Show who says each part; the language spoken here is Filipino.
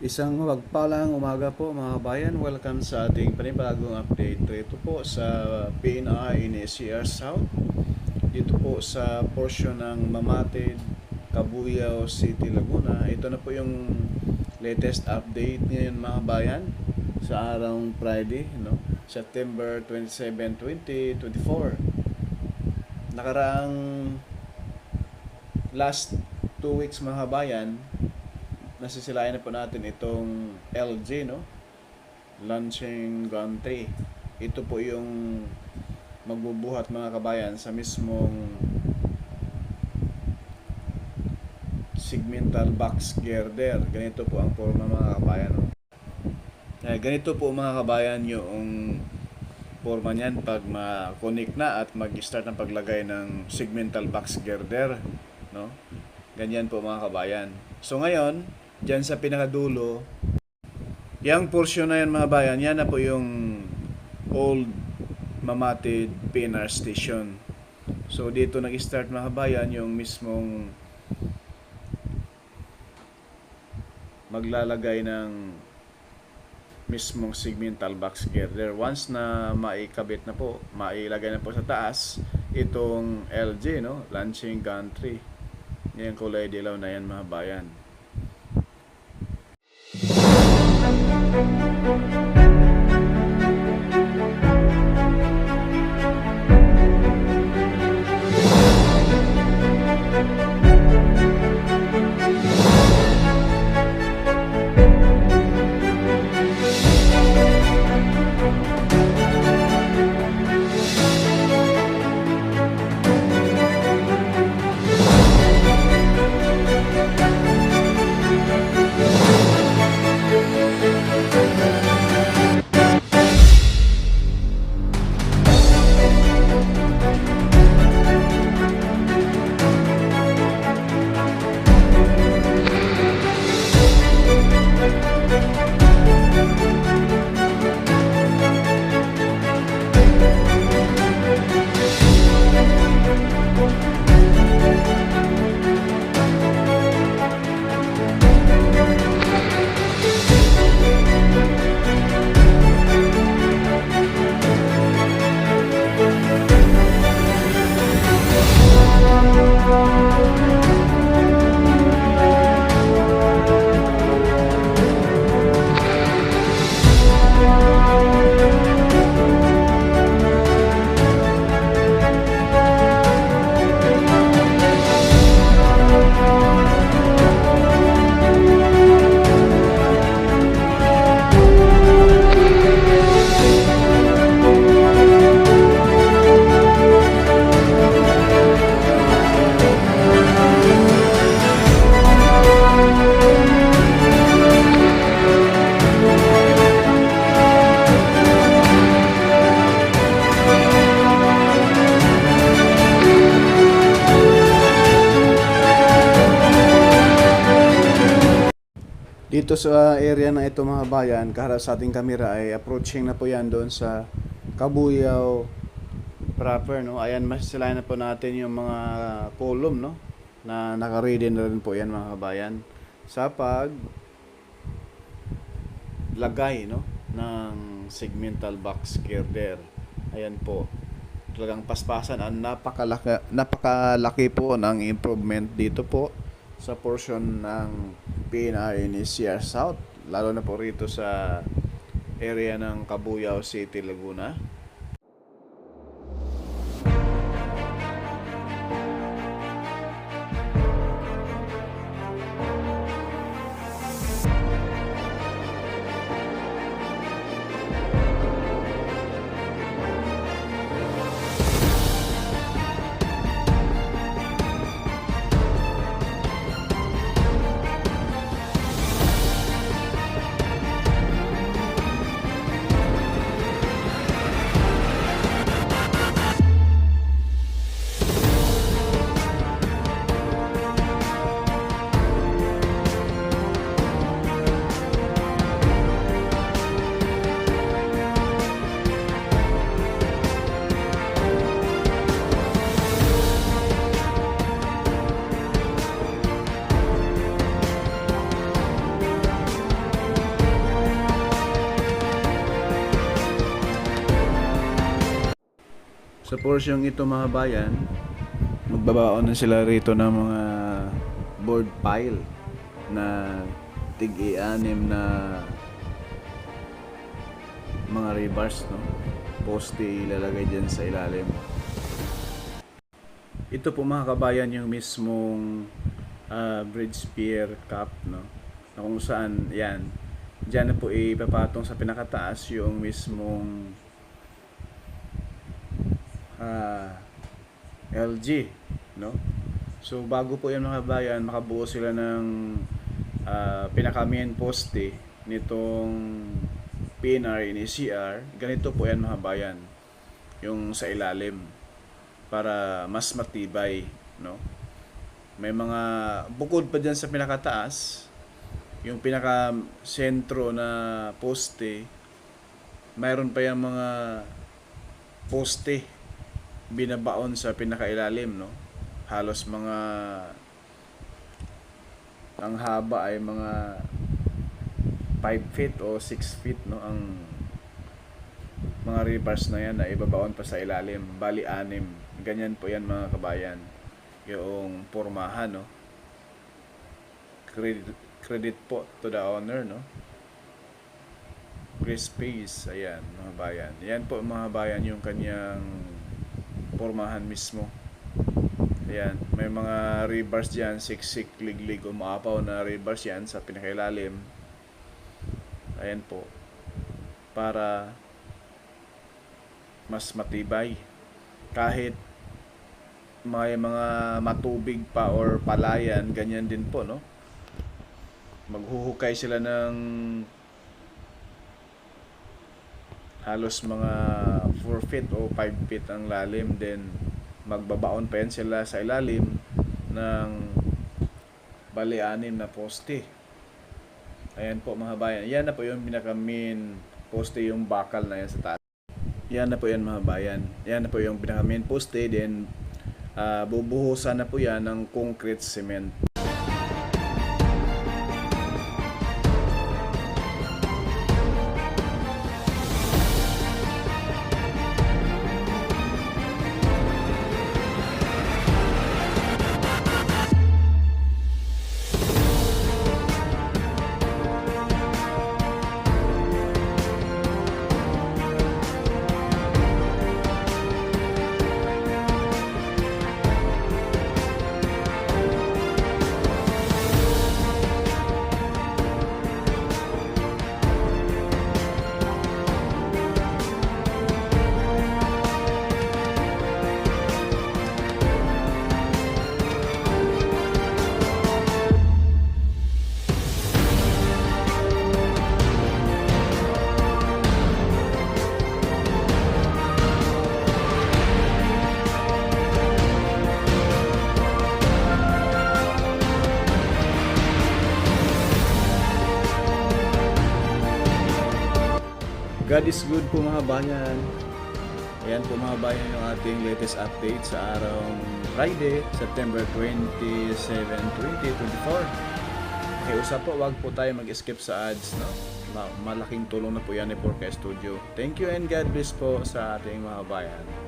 Speaker 1: Isang mapagpalang umaga po mga kabayan. Welcome sa ating panibagong update. Ito po sa PNR in SCR South. Dito po sa portion ng Mamatid, Cabuyao City, Laguna. Ito na po yung latest update ngayon mga kabayan sa araw Friday, September 27, 2024. Nakaraang last 2 weeks mga kabayan, nasisilayan na po natin itong LG, launching gantry. Ito po yung magbubuhat mga kabayan sa mismong segmental box girder. Ganito po ang forma mga kabayan. Ganito po mga kabayan yung forma niyan pag ma-connect na at mag-start ng paglagay ng segmental box girder, Ganyan po mga kabayan. So ngayon, diyan sa pinakadulo, yung portion na yan mga bayan, yan na po yung old Mamatid PNR station. So dito nag-start mga kabayan yung mismong maglalagay ng mismong segmental box girder. Once na maikabit na po, mailagay na po sa taas itong LG, launching gantry. Yan kulay dilaw na yan mga bayan. Dito sa area na ito mga bayan, kaharap sa ating kamera ay approaching na po yan doon sa Cabuyao proper, Ayan, masisilayan na po natin yung mga column, na naka-ready na rin po yan mga kabayan sa pag lagay, ng segmental box girder. Ayan po. Talagang paspasan. Ang napakalaki po ng improvement dito po sa portion ng PNR in SCR South, lalo na po rito sa area ng Cabuyao City, Laguna. Sa porsyong ito mga bayan, magbabaon na sila rito ng mga board pile na tig-i-anim na mga rebars, no? Poste ilalagay dyan sa ilalim. Ito po mga kabayan yung mismong bridge pier cap, no? Na kung saan yan, dyan na po ipapatong sa pinakataas yung mismong LG, no? So bago po yan mga kabayan, makabuo sila ng pinaka-main poste nitong PNR and ECR, ganito po yan mga bayan, yung sa ilalim, para mas matibay, no? May mga bukod pa dyan sa pinakataas, yung pinaka sentro na poste, mayroon pa yung mga poste binabaon sa pinakailalim, no? Halos mga ang haba ay mga 5 feet o 6 feet, no? Ang mga rebars na yan na ibabaon pa sa ilalim, bali 6. Ganyan po yan mga kabayan, yung pormahan, no? Credit po to the owner, no? Chris Pace, ayan mga bayan. Yan po mga bayan yung kanyang pormahan mismo. Ayan, may mga rebars dyan, siksik, liglig, umaapaw na rebars yan sa pinakailalim. Ayan po, para mas matibay. Kahit may mga matubig pa or palayan, ganyan din po, no? Maghuhukay sila ng halos mga 4 feet o 5 feet ang lalim, then magbabaon pa yan sila sa ilalim ng bali-6 na poste. Ayan po mga bayan, yan na po yung pinaka-main poste, yung bakal na yan sa taas. Yan na po yan mga bayan, yan na po yung pinaka-main poste, then bubuhusan na po yan ng concrete cement. God is good po mga bayan. Ayan po mga bayan yung ating latest update sa araw Friday, September 27, 2024. Okay, usap po, wag po tayo mag-skip sa ads, no? Malaking tulong na po yan ni Porca Studio. Thank you and God bless po sa ating mga bayan.